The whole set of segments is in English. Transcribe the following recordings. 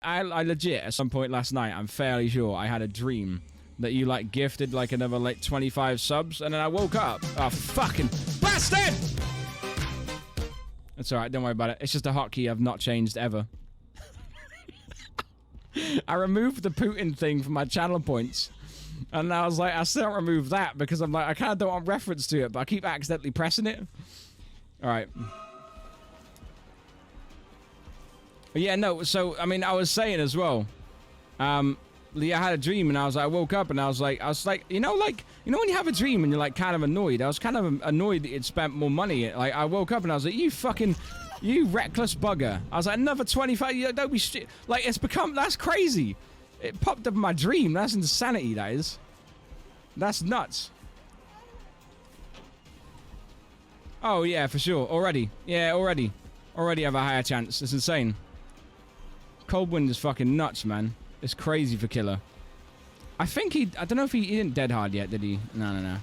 I legit, at some point last night, I'm fairly sure I had a dream that you, like, gifted, like, another, like, 25 subs, and then I woke up. Oh, fucking bastard! It's alright, don't worry about it. It's just a hotkey I've not changed ever. I removed the Putin thing from my channel points, and I was like, I still don't remove that, because I'm like, I kind of don't want reference to it, but I keep accidentally pressing it. Alright. Yeah, no, so, I mean, I was saying as well, I had a dream, and I woke up, and I was like, you know when you have a dream, and you're, like, kind of annoyed? I was kind of annoyed that you'd spent more money. Like, I woke up, and I was like, you reckless bugger. I was like, another 25, don't be shit. Like, that's crazy. It popped up in my dream. That's insanity, that is. That's nuts. Oh, yeah, for sure. Already. Yeah, already. Already have a higher chance. It's insane. Coldwind is fucking nuts, man. It's crazy for killer. I think I don't know if he didn't dead hard yet, did he? No.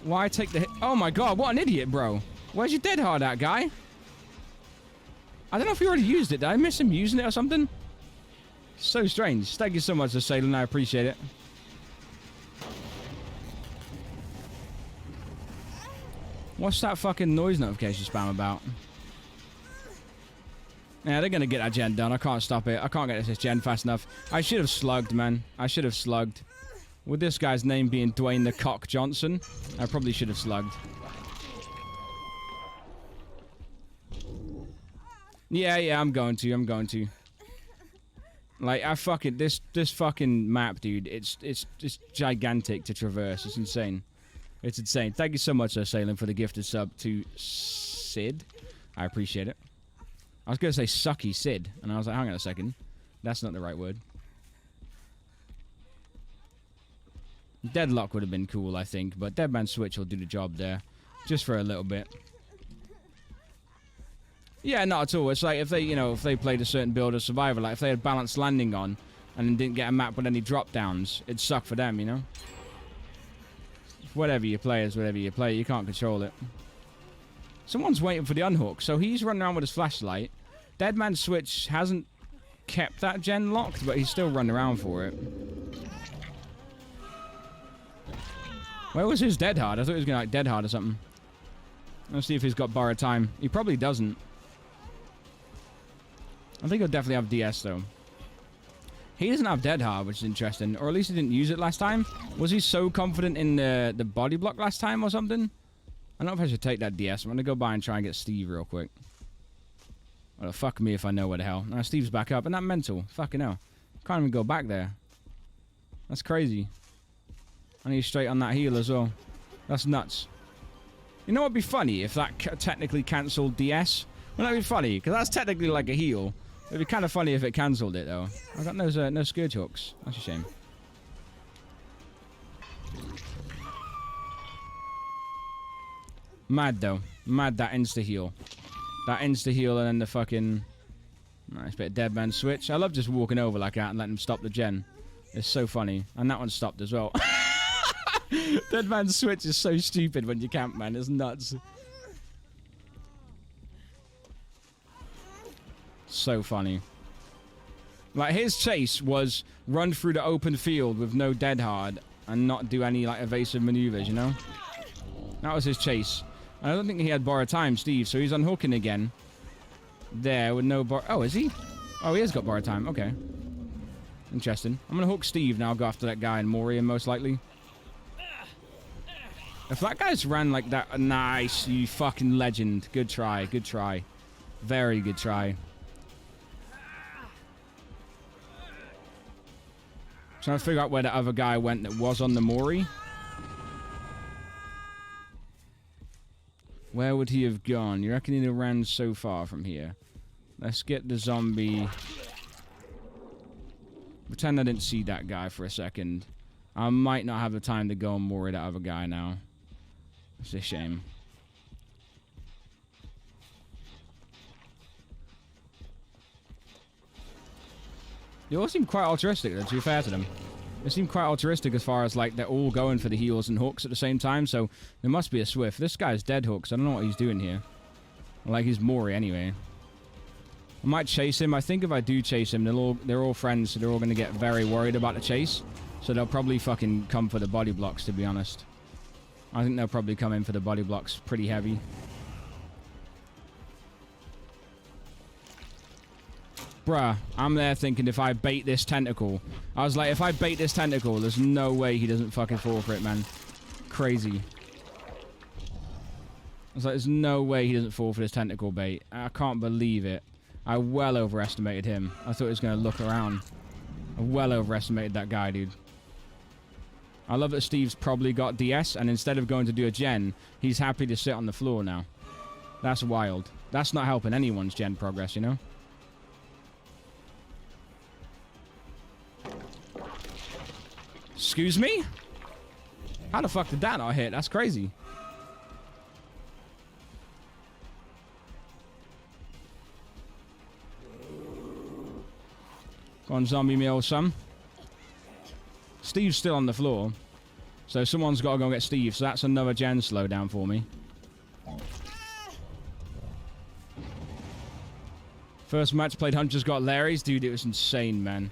Why take the hit? Oh my god, what an idiot, bro. Where's your dead hard at, guy? I don't know if he already used it. Did I miss him using it or something? So strange. Thank you so much, Assailant. I appreciate it. What's that fucking noise notification spam about? Yeah, they're gonna get that gen done. I can't stop it. I can't get this gen fast enough. I should have slugged, man. I should have slugged. With this guy's name being Dwayne the Cock Johnson, I probably should have slugged. Yeah, I'm going to. Like, this fucking map, dude, it's gigantic to traverse. It's insane. It's insane. Thank you so much, Assailant, for the gifted sub to Sid. I appreciate it. I was going to say sucky Sid, and I was like, hang on a second. That's not the right word. Deadlock would have been cool, I think, but Deadman Switch will do the job there. Just for a little bit. Yeah, not at all. It's like if they played a certain build of Survivor, like if they had balanced landing on, and then didn't get a map with any drop downs, it'd suck for them, you know? Whatever you play is whatever you play. You can't control it. Someone's waiting for the unhook, so he's running around with his flashlight. Deadman Switch hasn't kept that gen locked, but he's still running around for it. Where was his dead hard? I thought he was going to like dead hard or something. Let's see if he's got borrowed time. He probably doesn't. I think he'll definitely have DS though. He doesn't have dead hard, which is interesting. Or at least he didn't use it last time. Was he so confident in the body block last time or something? I don't know if I should take that DS. I'm going to go by and try and get Steve real quick. Well, fuck me if I know where the hell. Now, Steve's back up. And that mental. Fucking hell. Can't even go back there. That's crazy. And he's straight on that heal as well. That's nuts. You know what would be funny if that technically cancelled DS? Wouldn't that be funny? Because that's technically like a heal. It'd be kind of funny if it cancelled it, though. I've got no scourge hooks. That's a shame. Mad, though. Mad, that insta-heal. That insta-heal and then the fucking... Nice bit of Deadman Switch. I love just walking over like that and letting him stop the gen. It's so funny. And that one stopped as well. Deadman Switch is so stupid when you camp, man. It's nuts. So funny. Like, his chase was run through the open field with no dead hard and not do any, like, evasive maneuvers, you know? That was his chase. I don't think he had borrowed time, Steve, so he's unhooking again. There, with no Oh, is he? Oh, he has got borrowed time. Okay. Interesting. I'm gonna hook Steve now, go after that guy in Morian, most likely. If that guy's ran like that... Nice, you fucking legend. Good try, good try. Very good try. Trying to figure out where the other guy went that was on the Mori. Where would he have gone? You reckon he'd have ran so far from here? Let's get the zombie. Pretend I didn't see that guy for a second. I might not have the time to go and Mori that other guy now. It's a shame. They all seem quite altruistic, though, to be fair to them. They seem quite altruistic as far as, like, they're all going for the heals and hooks at the same time, so there must be a Swift. This guy's dead hooks. I don't know what he's doing here. Like, he's Mori anyway. I might chase him. I think if I do chase him, they're all friends, so they're all going to get very worried about the chase. So they'll probably fucking come for the body blocks, to be honest. I think they'll probably come in for the body blocks pretty heavy. Bruh, I'm there thinking if I bait this tentacle. I was like, if I bait this tentacle, there's no way he doesn't fucking fall for it, man. Crazy. I was like, there's no way he doesn't fall for this tentacle bait. I can't believe it. I well overestimated him. I thought he was going to look around. I well overestimated that guy, dude. I love that Steve's probably got DS, and instead of going to do a gen, he's happy to sit on the floor now. That's wild. That's not helping anyone's gen progress, you know? Excuse me? How the fuck did that not hit? That's crazy. Go on, zombie me, old son. Steve's still on the floor. So someone's got to go and get Steve. So that's another gen slowdown for me. First match played Hunter's got Larry's. Dude, it was insane, man.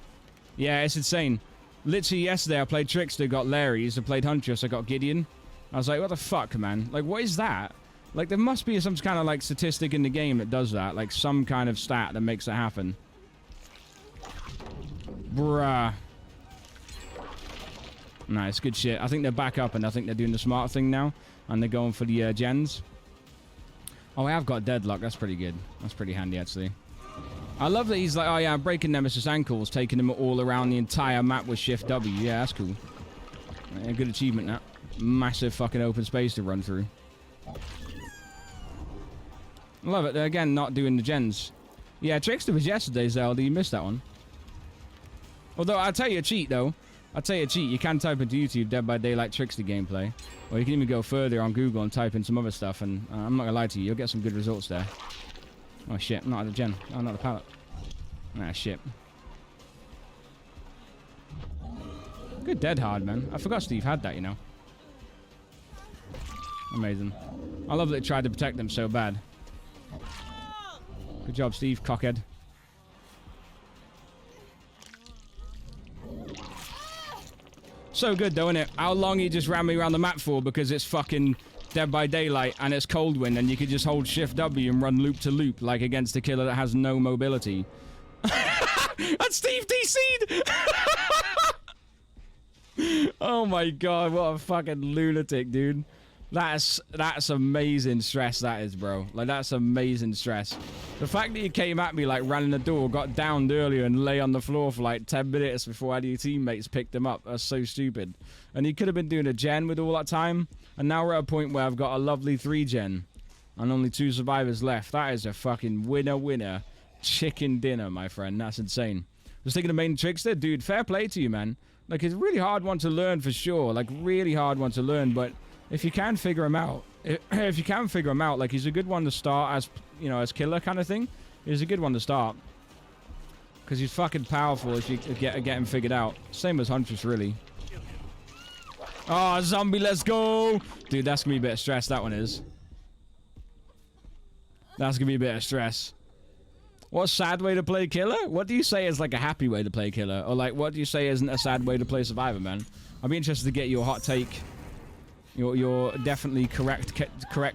Yeah, it's insane. Literally yesterday I played Trickster, got Larry's. I played Huntress, I got Gideon. I was like, what the fuck, man? Like, what is that? Like, there must be some kind of, like, statistic in the game that does that. Like, some kind of stat that makes it happen. Bruh. Nice, good shit. I think they're back up, and I think they're doing the smart thing now. And they're going for the gens. Oh, I have got Deadlock. That's pretty good. That's pretty handy, actually. I love that he's like, oh yeah, I'm breaking Nemesis ankles, taking him all around the entire map with Shift W. Yeah, that's cool. Yeah, good achievement, that. Massive fucking open space to run through. Love it. They're, again, not doing the gens. Yeah, Trickster was yesterday, Zelda. You missed that one. Although, I'll tell you a cheat, though. I'll tell you a cheat. You can type into YouTube Dead by Daylight Trickster gameplay. Or you can even go further on Google and type in some other stuff. And I'm not going to lie to you. You'll get some good results there. Oh, shit. Not at the gen. Oh, not the pallet. Ah, shit. Good dead hard, man. I forgot Steve had that, you know. Amazing. I love that they tried to protect them so bad. Good job, Steve, cockhead. So good, though, isn't it? How long he just ran me around the map for because it's fucking Dead by Daylight and it's Coldwind and you could just hold Shift W and run loop to loop like against a killer that has no mobility. And Steve DC'd! Oh my god, what a fucking lunatic, dude. That's amazing stress, that is, bro. Like, that's amazing stress. The fact that you came at me, like, ran in the door, got downed earlier, and lay on the floor for, like, 10 minutes before any of your teammates picked him up. That's so stupid. And he could have been doing a gen with all that time, and now we're at a point where I've got a lovely 3-gen, and only 2 survivors left. That is a fucking winner chicken dinner, my friend. That's insane. Just thinking of main Trickster, dude, fair play to you, man. Like, it's a really hard one to learn for sure. Like, really hard one to learn, but if you can figure him out, like, he's a good one to start as, you know, as killer kind of thing. He's a good one to start. Because he's fucking powerful if you get him figured out. Same as Huntress, really. Oh, zombie, let's go! Dude, that's going to be a bit of stress, that one is. That's going to be a bit of stress. What a sad way to play killer? What do you say is, like, a happy way to play killer? Or, like, what do you say isn't a sad way to play survivor, man? I'd be interested to get your hot take. Your definitely correct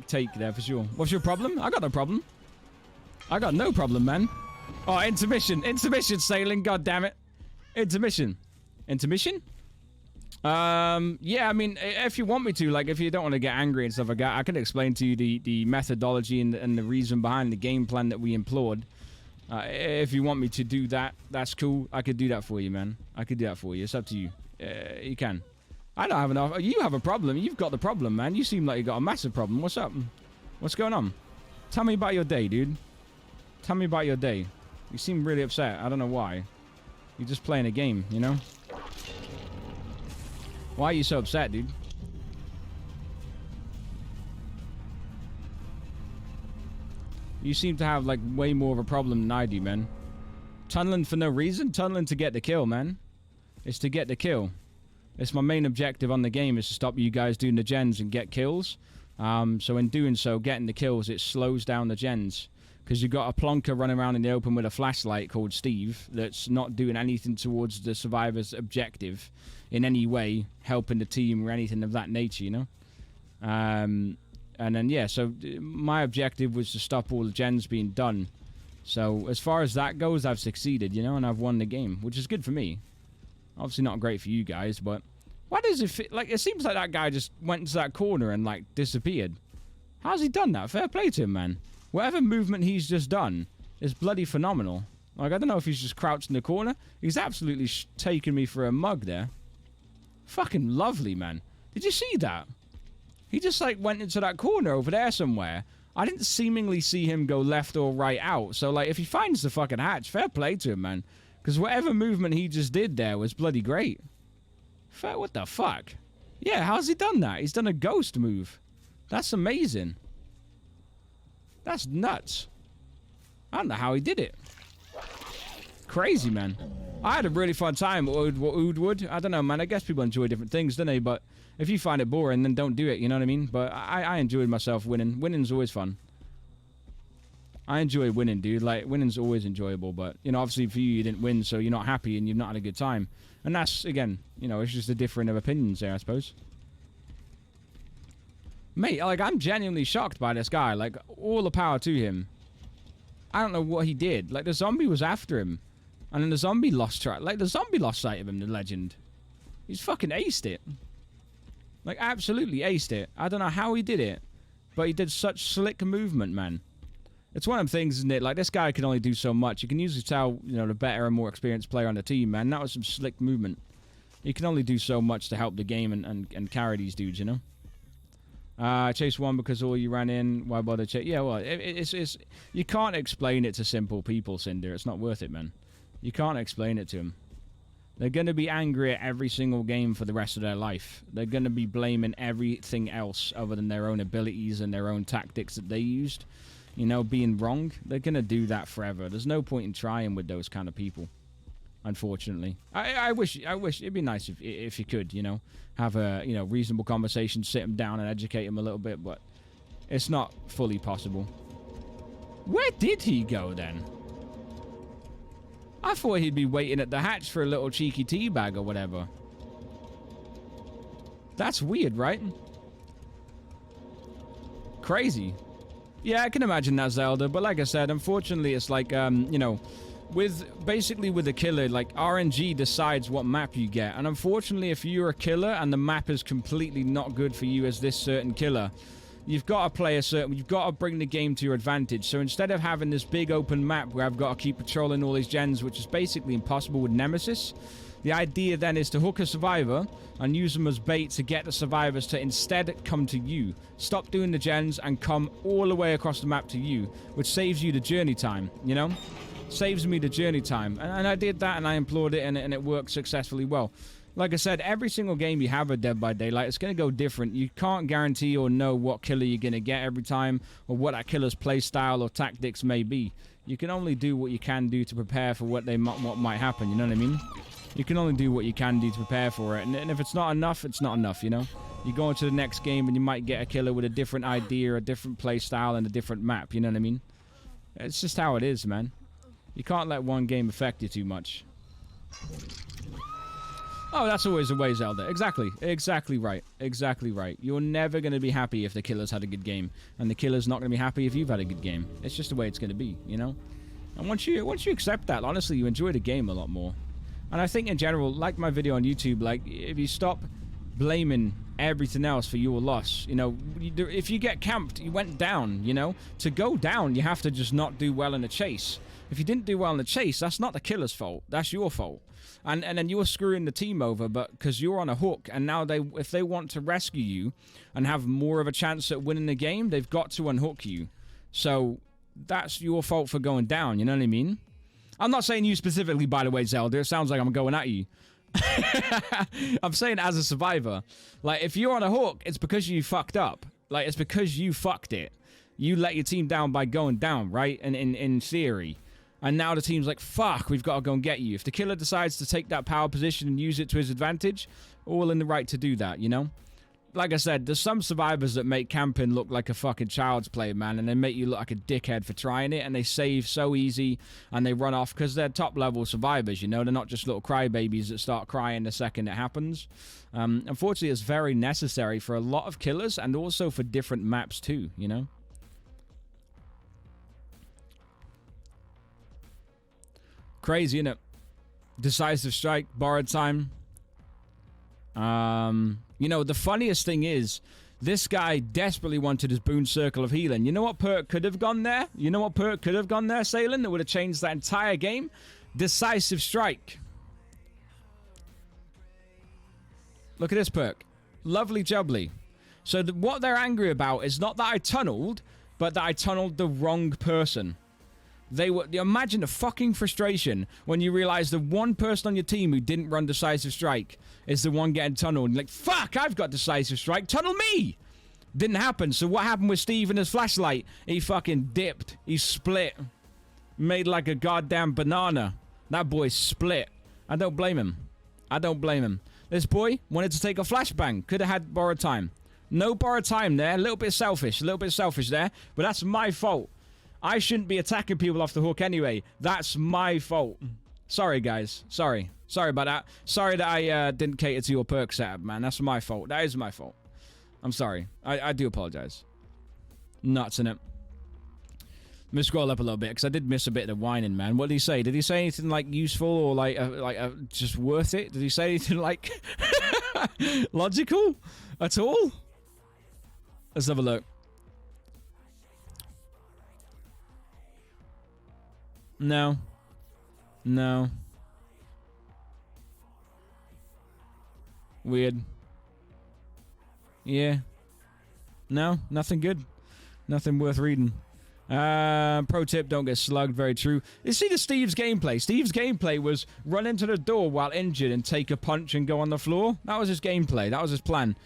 take there for sure. What's your problem? I got no problem. I got no problem, man. Oh, intermission. Intermission, Sailing. God damn it. Intermission. Intermission? Yeah, I mean, if you want me to, like, if you don't want to get angry and stuff like that, I can explain to you the methodology and the reason behind the game plan that we employed. If you want me to do that, that's cool. I could do that for you, man. I could do that for you. It's up to you. You can. I don't have enough. You have a problem. You've got the problem, man. You seem like you got a massive problem. What's up? What's going on? Tell me about your day, dude. Tell me about your day. You seem really upset. I don't know why. You're just playing a game, you know? Why are you so upset, dude? You seem to have, like, way more of a problem than I do, man. Tunneling for no reason? Tunneling to get the kill, man. It's to get the kill. It's my main objective on the game is to stop you guys doing the gens and get kills. So in doing so, getting the kills, it slows down the gens. Because you've got a plonker running around in the open with a flashlight called Steve that's not doing anything towards the survivor's objective in any way, helping the team or anything of that nature, you know? And then, yeah, so my objective was to stop all the gens being done. So as far as that goes, I've succeeded, you know, and I've won the game, which is good for me. Obviously not great for you guys, but why does it fit? Like, it seems like that guy just went into that corner and, like, disappeared. How's he done that? Fair play to him, man. Whatever movement he's just done is bloody phenomenal. Like, I don't know if he's just crouched in the corner. He's absolutely taken me for a mug there. Fucking lovely, man. Did you see that? He just, like, went into that corner over there somewhere. I didn't seemingly see him go left or right out. So, like, if he finds the fucking hatch, fair play to him, man. Because whatever movement he just did there was bloody great. What the fuck? Yeah, how's he done that? He's done a ghost move. That's amazing. That's nuts. I don't know how he did it. Crazy, man. I had a really fun time at Oudwood. I don't know, man. I guess people enjoy different things, don't they? But if you find it boring, then don't do it. You know what I mean? But I enjoyed myself winning. Winning's always fun. I enjoy winning, dude. Like, winning's always enjoyable. But, you know, obviously for you, you didn't win, so you're not happy and you've not had a good time. And that's, again, you know, it's just a difference of opinions there, I suppose. Mate, like, I'm genuinely shocked by this guy. Like, all the power to him. I don't know what he did. Like, the zombie was after him. And then the zombie lost track. Like, the zombie lost sight of him, the legend. He's fucking aced it. Like, absolutely aced it. I don't know how he did it. But he did such slick movement, man. It's one of them things, isn't it? Like, this guy can only do so much. You can usually tell, you know, the better and more experienced player on the team, man. That was some slick movement. He can only do so much to help the game and carry these dudes, you know? Chase one because all you ran in. Why bother chase? Yeah, well, it's you can't explain it to simple people, Cinder. It's not worth it, man. You can't explain it to them. They're going to be angry at every single game for the rest of their life. They're going to be blaming everything else other than their own abilities and their own tactics that they used. You know, being wrong. They're going to do that forever. There's no point in trying with those kind of people. Unfortunately. I wish it'd be nice if you could, you know, have a, you know, reasonable conversation, sit them down and educate them a little bit, but it's not fully possible. Where did he go then? I thought he'd be waiting at the hatch for a little cheeky tea bag or whatever. That's weird, right? Crazy. Yeah, I can imagine that, Zelda, but like I said, unfortunately, it's like, you know, with the killer, like, RNG decides what map you get. And unfortunately, if you're a killer and the map is completely not good for you as this certain killer, you've got to play you've got to bring the game to your advantage. So instead of having this big open map where I've got to keep patrolling all these gens, which is basically impossible with Nemesis, the idea then is to hook a survivor and use them as bait to get the survivors to instead come to you. Stop doing the gens and come all the way across the map to you, which saves you the journey time, you know? Saves me the journey time. And I did that and I implored it and it worked successfully well. Like I said, every single game you have a Dead by Daylight, it's going to go different. You can't guarantee or know what killer you're going to get every time or what that killer's play style or tactics may be. You can only do what you can do to prepare for what might happen, you know what I mean? You can only do what you can do to prepare for it. And if it's not enough, it's not enough, you know? You go into the next game and you might get a killer with a different idea, a different play style, and a different map, you know what I mean? It's just how it is, man. You can't let one game affect you too much. Oh, that's always the way, Zelda. Exactly. Exactly right. Exactly right. You're never going to be happy if the killer's had a good game. And the killer's not going to be happy if you've had a good game. It's just the way it's going to be, you know? And once you accept that, honestly, you enjoy the game a lot more. And I think in general, like my video on YouTube, like, if you stop blaming everything else for your loss, you know, if you get camped, you went down, you know? To go down, you have to just not do well in the chase. If you didn't do well in the chase, that's not the killer's fault. That's your fault. And then you're screwing the team over, but because you're on a hook, and now if they want to rescue you and have more of a chance at winning the game, they've got to unhook you. So that's your fault for going down, you know what I mean? I'm not saying you specifically, by the way, Zelda. It sounds like I'm going at you. I'm saying as a survivor. Like, if you're on a hook, it's because you fucked up. Like, it's because you fucked it. You let your team down by going down, right? And in theory. And now the team's like, fuck, we've got to go and get you. If the killer decides to take that power position and use it to his advantage, all in the right to do that, you know? like I said, there's some survivors that make camping look like a fucking child's play, man, and they make you look like a dickhead for trying it, and they save so easy, and they run off because they're top-level survivors, you know? They're not just little crybabies that start crying the second it happens. Unfortunately, it's very necessary for a lot of killers, and also for different maps too, you know? Crazy, innit? Decisive strike, borrowed time. You know, the funniest thing is, this guy desperately wanted his boon circle of healing. You know what perk could have gone there? You know what perk could have gone there, Salen? That would have changed that entire game? Decisive strike. Look at this perk. Lovely jubbly. So what they're angry about is not that I tunneled, but that I tunneled the wrong person. Imagine the fucking frustration when you realize the one person on your team who didn't run decisive strike is the one getting tunneled. And you're like, fuck, I've got decisive strike. Tunnel me! Didn't happen. So what happened with Steve and his flashlight? He fucking dipped. He split. Made like a goddamn banana. That boy split. I don't blame him. I don't blame him. This boy wanted to take a flashbang. Could have had borrowed time. No borrowed time there. A little bit selfish. A little bit selfish there. But that's my fault. I shouldn't be attacking people off the hook anyway. That's my fault. Sorry, guys. Sorry. Sorry about that. Sorry that I didn't cater to your perk setup, man. That's my fault. That is my fault. I'm sorry. I do apologize. Nuts in it. Let me scroll up a little bit, because I did miss a bit of the whining, man. What did he say? Did he say anything, like, useful or, like just worth it? Did he say anything, like, logical at all? Let's have a look. No. No. Weird. Yeah. No, nothing good. Nothing worth reading. Pro tip, don't get slugged. Very true. You see Steve's gameplay? Steve's gameplay was run into the door while injured and take a punch and go on the floor. That was his gameplay. That was his plan.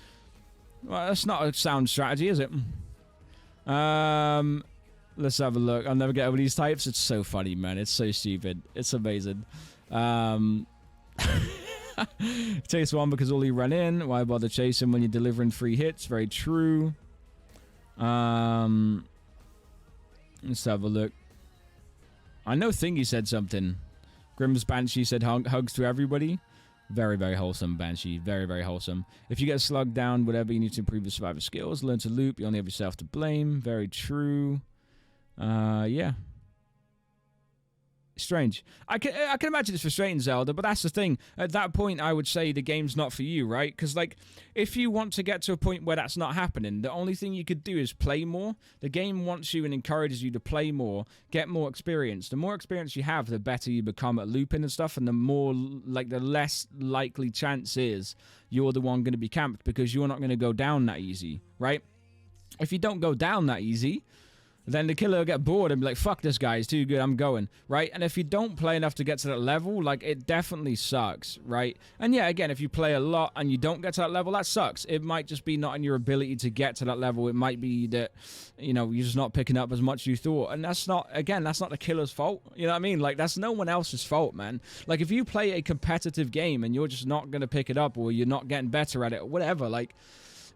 Well, that's not a sound strategy, is it? Let's have a look. I'll never get over these types. It's so funny, man. It's so stupid. It's amazing. Chase one because all he ran in. Why bother chasing when you're delivering 3 hits? Very true. Let's have a look. I know Thingy said something. Grimm's Banshee said hugs to everybody. Very, very wholesome, Banshee. Very, very wholesome. If you get slugged down, whatever, you need to improve your survivor skills. Learn to loop. You only have yourself to blame. Very true. Yeah. Strange. I can imagine it's frustrating, Zelda, but that's the thing. At that point, I would say the game's not for you, right? Because, like, if you want to get to a point where that's not happening, the only thing you could do is play more. The game wants you and encourages you to play more, get more experience. The more experience you have, the better you become at looping and stuff, and the more, like, the less likely chance is you're the one going to be camped because you're not going to go down that easy, right? If you don't go down that easy, then the killer will get bored and be like, fuck this guy, he's too good, I'm going, right? And if you don't play enough to get to that level, like, it definitely sucks, right? And yeah, again, if you play a lot and you don't get to that level, that sucks. It might just be not in your ability to get to that level. It might be that, you know, you're just not picking up as much as you thought. And that's not, again, that's not the killer's fault. You know what I mean? Like, that's no one else's fault, man. Like, if you play a competitive game and you're just not going to pick it up or you're not getting better at it or whatever, like,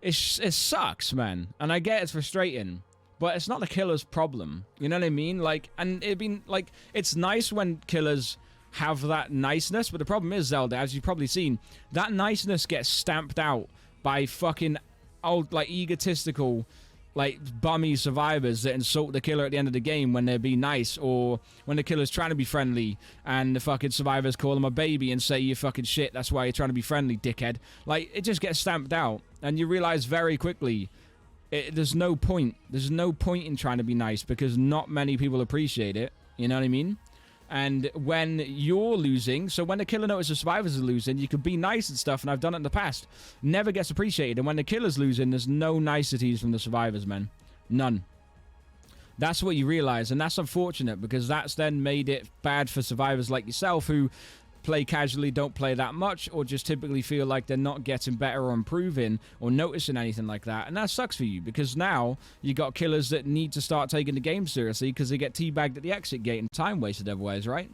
it sucks, man. And I get it's frustrating. But it's not the killer's problem. You know what I mean? Like, and it'd been, like, it's nice when killers have that niceness, but the problem is, Zelda, as you've probably seen, that niceness gets stamped out by fucking old, like, egotistical, like, bummy survivors that insult the killer at the end of the game when they're being nice, or when the killer's trying to be friendly, and the fucking survivors call them a baby and say, you fucking shit, that's why you're trying to be friendly, dickhead. Like, it just gets stamped out, and you realize very quickly there's no point. There's no point in trying to be nice because not many people appreciate it. You know what I mean? And when you're losing, so when the killer notices the survivors are losing, you can be nice and stuff, and I've done it in the past. Never gets appreciated. And when the killer's losing, there's no niceties from the survivors, man. None. That's what you realize, and that's unfortunate because that's then made it bad for survivors like yourself who play casually, don't play that much, or just typically feel like they're not getting better or improving or noticing anything like that. And that sucks for you because now you got killers that need to start taking the game seriously because they get teabagged at the exit gate and time wasted otherwise, right?